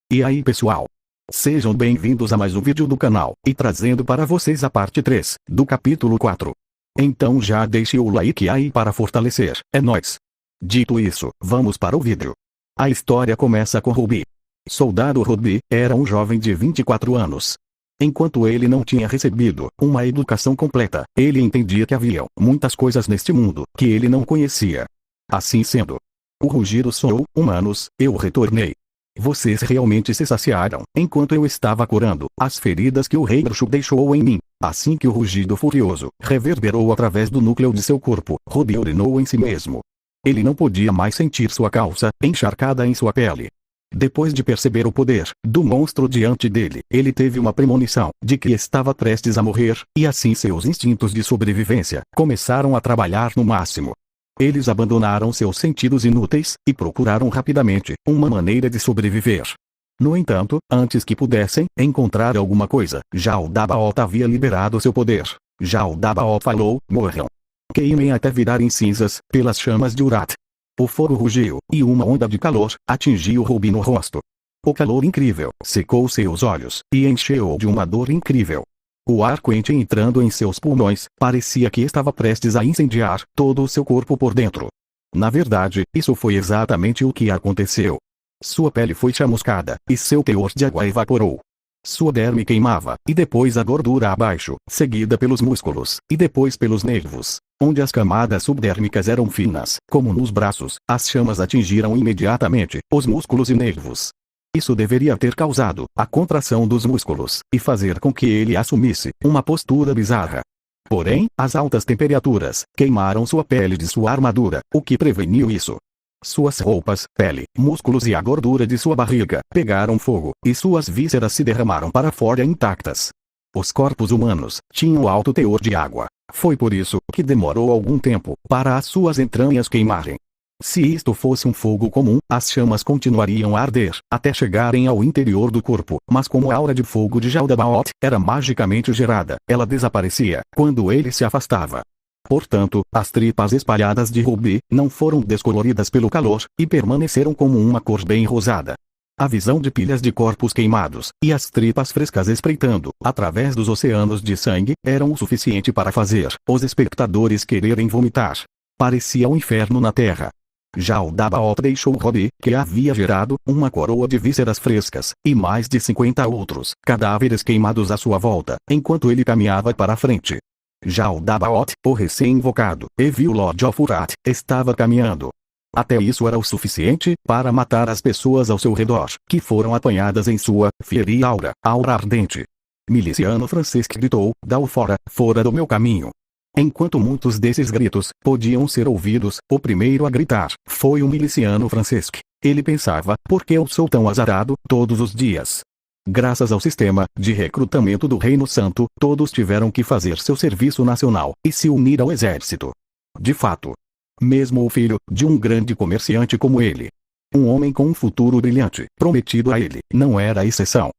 E aí pessoal? Sejam bem-vindos a mais um vídeo do canal, e trazendo para vocês a parte 3, do capítulo 4. Então já deixe o like aí para fortalecer, é nóis! Dito isso, vamos para o vídeo. A história começa com Ruby. Soldado Ruby era um jovem de 24 anos. Enquanto ele não tinha recebido uma educação completa, ele entendia que haviam muitas coisas neste mundo que ele não conhecia. Assim sendo, o rugido soou: humanos, eu retornei. Vocês realmente se saciaram, enquanto eu estava curando as feridas que o rei bruxo deixou em mim. Assim que o rugido furioso reverberou através do núcleo de seu corpo, Ruby urinou em si mesmo. Ele não podia mais sentir sua calça encharcada em sua pele. Depois de perceber o poder do monstro diante dele, ele teve uma premonição de que estava prestes a morrer, e assim seus instintos de sobrevivência começaram a trabalhar no máximo. Eles abandonaram seus sentidos inúteis, e procuraram rapidamente uma maneira de sobreviver. No entanto, antes que pudessem encontrar alguma coisa, Jaldabaoth havia liberado seu poder. Jaldabaoth falou: morram. Queimem até virarem cinzas, pelas chamas de Urat. O fogo rugiu, e uma onda de calor atingiu Ruby no rosto. O calor incrível secou seus olhos, e encheu-o de uma dor incrível. O ar quente entrando em seus pulmões, parecia que estava prestes a incendiar todo o seu corpo por dentro. Na verdade, isso foi exatamente o que aconteceu. Sua pele foi chamuscada, e seu teor de água evaporou. Sua derme queimava, e depois a gordura abaixo, seguida pelos músculos, e depois pelos nervos, onde as camadas subdérmicas eram finas, como nos braços. As chamas atingiram imediatamente os músculos e nervos. Isso deveria ter causado a contração dos músculos, e fazer com que ele assumisse uma postura bizarra. Porém, as altas temperaturas queimaram sua pele de sua armadura, o que preveniu isso. Suas roupas, pele, músculos e a gordura de sua barriga pegaram fogo, e suas vísceras se derramaram para fora intactas. Os corpos humanos tinham alto teor de água. Foi por isso que demorou algum tempo para as suas entranhas queimarem. Se isto fosse um fogo comum, as chamas continuariam a arder, até chegarem ao interior do corpo, mas como a aura de fogo de Jaldabaoth era magicamente gerada, ela desaparecia quando ele se afastava. Portanto, as tripas espalhadas de Ruby não foram descoloridas pelo calor, e permaneceram como uma cor bem rosada. A visão de pilhas de corpos queimados, e as tripas frescas espreitando através dos oceanos de sangue, eram o suficiente para fazer os espectadores quererem vomitar. Parecia um inferno na terra. Jaldabaoth deixou Ruby, que havia gerado uma coroa de vísceras frescas, e mais de 50 outros cadáveres queimados à sua volta, enquanto ele caminhava para a frente. Jaldabaoth, o recém-invocado, e viu Lord of Urat, estava caminhando. Até isso era o suficiente para matar as pessoas ao seu redor, que foram apanhadas em sua fiery aura ardente. Miliciano Francesc gritou: dá-o fora, fora do meu caminho. Enquanto muitos desses gritos podiam ser ouvidos, o primeiro a gritar foi o miliciano Francesc. Ele pensava: por que eu sou tão azarado todos os dias? Graças ao sistema de recrutamento do Reino Santo, todos tiveram que fazer seu serviço nacional e se unir ao exército. De fato, mesmo o filho de um grande comerciante como ele, um homem com um futuro brilhante prometido a ele, não era a exceção.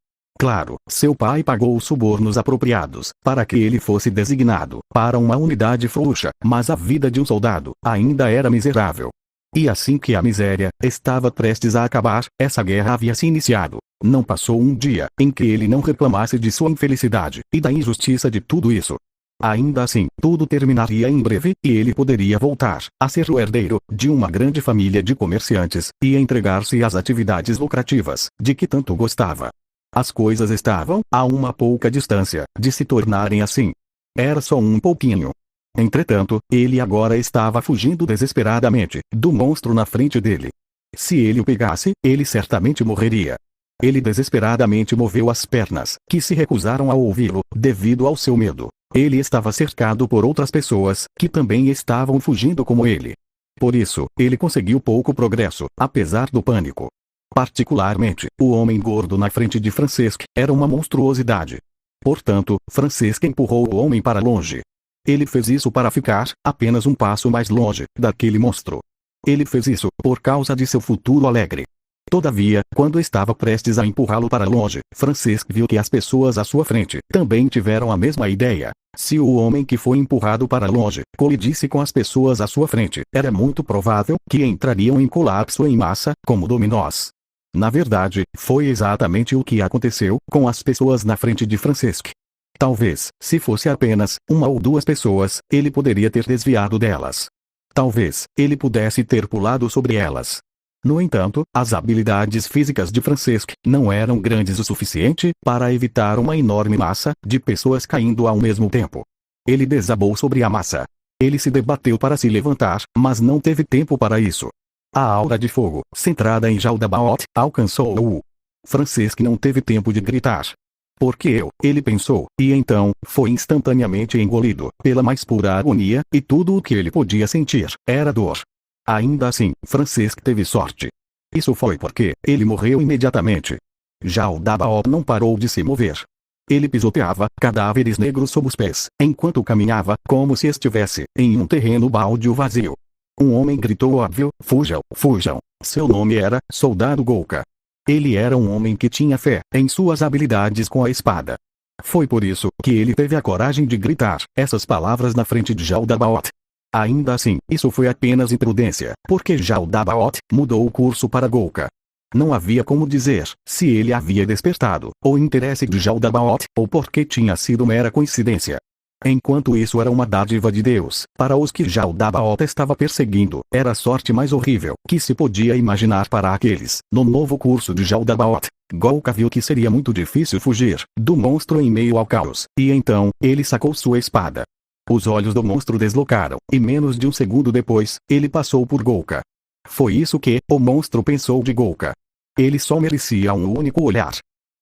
Claro, seu pai pagou os subornos apropriados para que ele fosse designado para uma unidade frouxa, mas a vida de um soldado ainda era miserável. E assim que a miséria estava prestes a acabar, essa guerra havia se iniciado. Não passou um dia em que ele não reclamasse de sua infelicidade e da injustiça de tudo isso. Ainda assim, tudo terminaria em breve, e ele poderia voltar a ser o herdeiro de uma grande família de comerciantes, e entregar-se às atividades lucrativas de que tanto gostava. As coisas estavam a uma pouca distância de se tornarem assim. Era só um pouquinho. Entretanto, ele agora estava fugindo desesperadamente do monstro na frente dele. Se ele o pegasse, ele certamente morreria. Ele desesperadamente moveu as pernas, que se recusaram a ouvi-lo, devido ao seu medo. Ele estava cercado por outras pessoas, que também estavam fugindo como ele. Por isso, ele conseguiu pouco progresso, apesar do pânico. Particularmente, o homem gordo na frente de Francesc era uma monstruosidade. Portanto, Francesc empurrou o homem para longe. Ele fez isso para ficar apenas um passo mais longe daquele monstro. Ele fez isso por causa de seu futuro alegre. Todavia, quando estava prestes a empurrá-lo para longe, Francesc viu que as pessoas à sua frente também tiveram a mesma ideia. Se o homem que foi empurrado para longe colidisse com as pessoas à sua frente, era muito provável que entrariam em colapso em massa, como dominós. Na verdade, foi exatamente o que aconteceu com as pessoas na frente de Francesc. Talvez, se fosse apenas uma ou duas pessoas, ele poderia ter desviado delas. Talvez, ele pudesse ter pulado sobre elas. No entanto, as habilidades físicas de Francesc não eram grandes o suficiente para evitar uma enorme massa de pessoas caindo ao mesmo tempo. Ele desabou sobre a massa. Ele se debateu para se levantar, mas não teve tempo para isso. A aura de fogo, centrada em Jaldabaoth, alcançou-o. Francesc não teve tempo de gritar. Porque ele pensou, e então, foi instantaneamente engolido pela mais pura agonia, e tudo o que ele podia sentir era dor. Ainda assim, Francesc teve sorte. Isso foi porque ele morreu imediatamente. Jaldabaoth não parou de se mover. Ele pisoteava cadáveres negros sob os pés, enquanto caminhava, como se estivesse em um terreno baldio vazio. Um homem gritou óbvio: fujam, fujam. Seu nome era Soldado Golka. Ele era um homem que tinha fé em suas habilidades com a espada. Foi por isso que ele teve a coragem de gritar essas palavras na frente de Jaldabaoth. Ainda assim, isso foi apenas imprudência, porque Jaldabaoth mudou o curso para Golka. Não havia como dizer se ele havia despertado o interesse de Jaldabaoth ou porque tinha sido mera coincidência. Enquanto isso era uma dádiva de Deus, para os que Jaldabaoth estava perseguindo, era a sorte mais horrível que se podia imaginar para aqueles. No novo curso de Jaldabaoth, Golka viu que seria muito difícil fugir do monstro em meio ao caos, e então, ele sacou sua espada. Os olhos do monstro deslocaram, e menos de um segundo depois, ele passou por Golka. Foi isso que o monstro pensou de Golka. Ele só merecia um único olhar.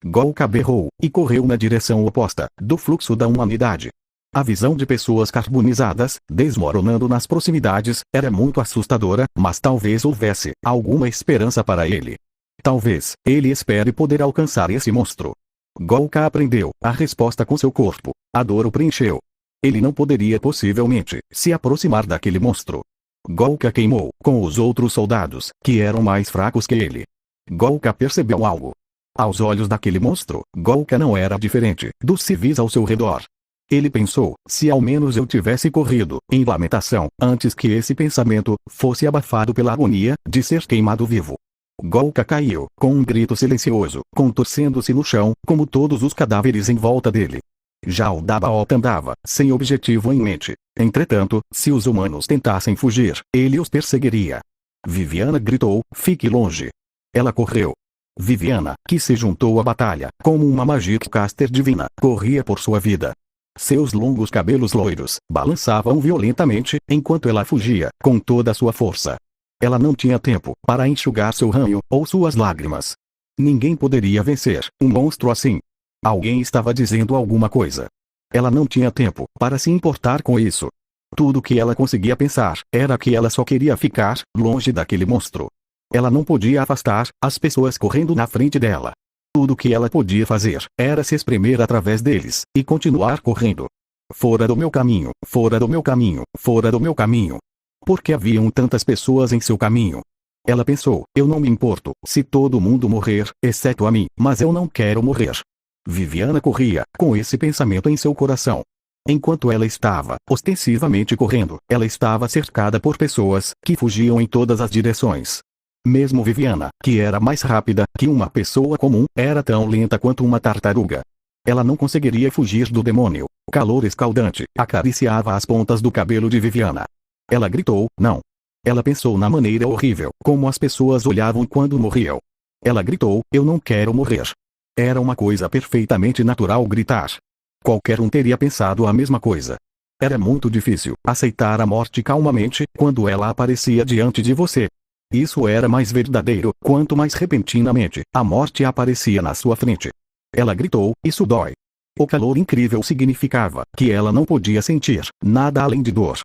Golka berrou, e correu na direção oposta do fluxo da humanidade. A visão de pessoas carbonizadas, desmoronando nas proximidades, era muito assustadora, mas talvez houvesse alguma esperança para ele. Talvez ele espere poder alcançar esse monstro. Golka aprendeu a resposta com seu corpo. A dor o preencheu. Ele não poderia possivelmente se aproximar daquele monstro. Golka queimou com os outros soldados, que eram mais fracos que ele. Golka percebeu algo. Aos olhos daquele monstro, Golka não era diferente dos civis ao seu redor. Ele pensou, se ao menos eu tivesse corrido, em lamentação, antes que esse pensamento fosse abafado pela agonia de ser queimado vivo. Golka caiu, com um grito silencioso, contorcendo-se no chão, como todos os cadáveres em volta dele. Jaldabaoth andava, sem objetivo em mente. Entretanto, se os humanos tentassem fugir, ele os perseguiria. Viviana gritou, fique longe. Ela correu. Viviana, que se juntou à batalha, como uma Magic-caster divina, corria por sua vida. Seus longos cabelos loiros balançavam violentamente, enquanto ela fugia, com toda a sua força. Ela não tinha tempo para enxugar seu ranho, ou suas lágrimas. Ninguém poderia vencer um monstro assim. Alguém estava dizendo alguma coisa. Ela não tinha tempo para se importar com isso. Tudo que ela conseguia pensar era que ela só queria ficar longe daquele monstro. Ela não podia afastar as pessoas correndo na frente dela. Tudo que ela podia fazer era se espremer através deles e continuar correndo. Fora do meu caminho, fora do meu caminho, fora do meu caminho. Porque haviam tantas pessoas em seu caminho. Ela pensou, eu não me importo se todo mundo morrer, exceto a mim, mas eu não quero morrer. Viviana corria, com esse pensamento em seu coração. Enquanto ela estava ostensivamente correndo, ela estava cercada por pessoas que fugiam em todas as direções. Mesmo Viviana, que era mais rápida que uma pessoa comum, era tão lenta quanto uma tartaruga. Ela não conseguiria fugir do demônio. O calor escaldante acariciava as pontas do cabelo de Viviana. Ela gritou, não. Ela pensou na maneira horrível como as pessoas olhavam quando morriam. Ela gritou, eu não quero morrer. Era uma coisa perfeitamente natural gritar. Qualquer um teria pensado a mesma coisa. Era muito difícil aceitar a morte calmamente quando ela aparecia diante de você. Isso era mais verdadeiro quanto mais repentinamente a morte aparecia na sua frente. Ela gritou, isso dói. O calor incrível significava que ela não podia sentir nada além de dor.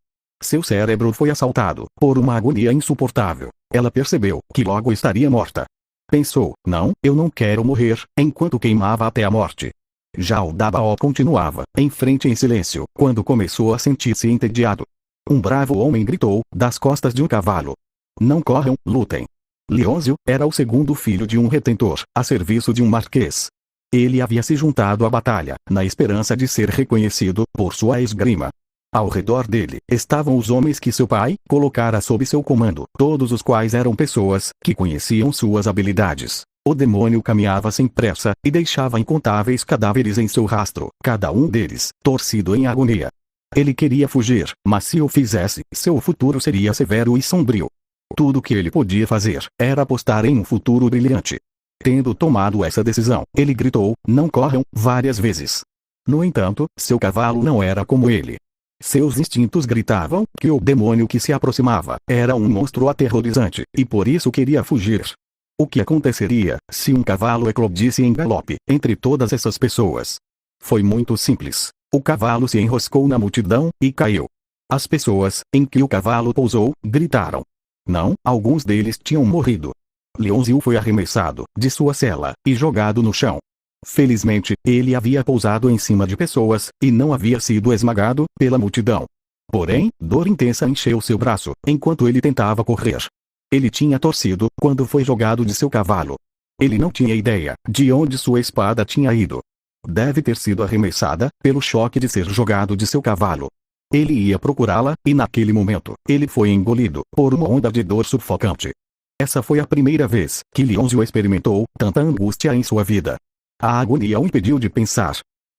Seu cérebro foi assaltado por uma agonia insuportável. Ela percebeu que logo estaria morta. Pensou, não, eu não quero morrer, enquanto queimava até a morte. Jaldabaoth continuava em frente em silêncio quando começou a sentir-se entediado. Um bravo homem gritou, das costas de um cavalo. Não corram, lutem. Leôncio era o segundo filho de um retentor, a serviço de um marquês. Ele havia se juntado à batalha, na esperança de ser reconhecido por sua esgrima. Ao redor dele estavam os homens que seu pai colocara sob seu comando, todos os quais eram pessoas que conheciam suas habilidades. O demônio caminhava sem pressa, e deixava incontáveis cadáveres em seu rastro, cada um deles, torcido em agonia. Ele queria fugir, mas se o fizesse, seu futuro seria severo e sombrio. Tudo o que ele podia fazer, era apostar em um futuro brilhante. Tendo tomado essa decisão, ele gritou, "Não corram", várias vezes. No entanto, seu cavalo não era como ele. Seus instintos gritavam que o demônio que se aproximava era um monstro aterrorizante, e por isso queria fugir. O que aconteceria se um cavalo eclodisse em galope entre todas essas pessoas? Foi muito simples. O cavalo se enroscou na multidão e caiu. As pessoas, em que o cavalo pousou, gritaram. Não, alguns deles tinham morrido. Leonzio foi arremessado de sua cela e jogado no chão. Felizmente, ele havia pousado em cima de pessoas, e não havia sido esmagado pela multidão. Porém, dor intensa encheu seu braço, enquanto ele tentava correr. Ele tinha torcido quando foi jogado de seu cavalo. Ele não tinha ideia de onde sua espada tinha ido. Deve ter sido arremessada pelo choque de ser jogado de seu cavalo. Ele ia procurá-la, e naquele momento, ele foi engolido por uma onda de dor sufocante. Essa foi a primeira vez que Leonzio experimentou tanta angústia em sua vida. A agonia o impediu de pensar.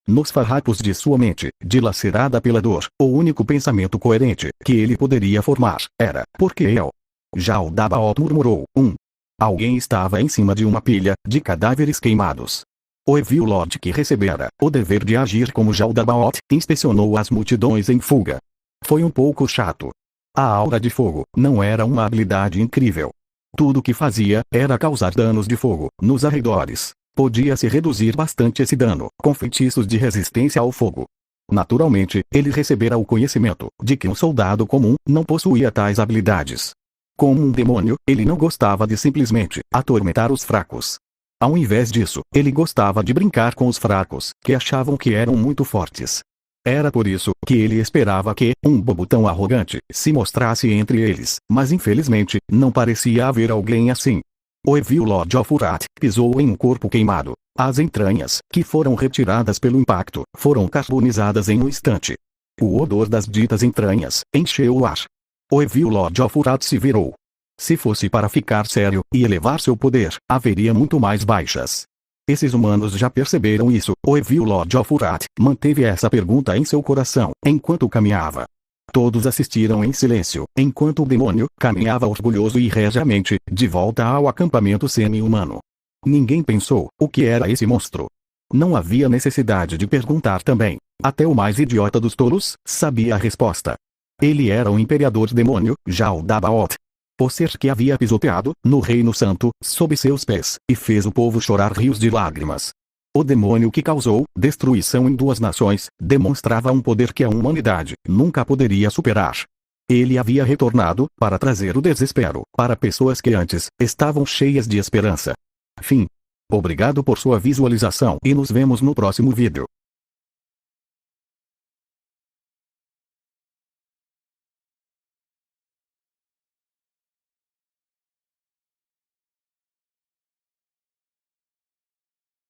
Nos farrapos de sua mente, dilacerada pela dor, o único pensamento coerente que ele poderia formar era: por que eu? Jaldabaoth murmurou. Alguém estava em cima de uma pilha de cadáveres queimados. O Evil Lord, que recebera o dever de agir como Jaldabaoth, inspecionou as multidões em fuga. Foi um pouco chato. A aura de fogo não era uma habilidade incrível. Tudo o que fazia era causar danos de fogo nos arredores. Podia-se reduzir bastante esse dano com feitiços de resistência ao fogo. Naturalmente, ele recebera o conhecimento de que um soldado comum não possuía tais habilidades. Como um demônio, ele não gostava de simplesmente atormentar os fracos. Ao invés disso, ele gostava de brincar com os fracos, que achavam que eram muito fortes. Era por isso que ele esperava que um bobo tão arrogante se mostrasse entre eles, mas infelizmente, não parecia haver alguém assim. O Evil Lord of Urat pisou em um corpo queimado. As entranhas, que foram retiradas pelo impacto, foram carbonizadas em um instante. O odor das ditas entranhas encheu o ar. O Evil Lord of Urat se virou. Se fosse para ficar sério e elevar seu poder, haveria muito mais baixas. Esses humanos já perceberam isso. O Evil Lord of Urat manteve essa pergunta em seu coração enquanto caminhava. Todos assistiram em silêncio, enquanto o demônio caminhava orgulhoso e regiamente de volta ao acampamento semi-humano. Ninguém pensou o que era esse monstro. Não havia necessidade de perguntar também. Até o mais idiota dos tolos sabia a resposta. Ele era o imperador demônio, Jaldabaoth. O ser que havia pisoteado no Reino Santo sob seus pés e fez o povo chorar rios de lágrimas. O demônio que causou destruição em 2 nações demonstrava um poder que a humanidade nunca poderia superar. Ele havia retornado para trazer o desespero para pessoas que antes estavam cheias de esperança. Fim. Obrigado por sua visualização e nos vemos no próximo vídeo.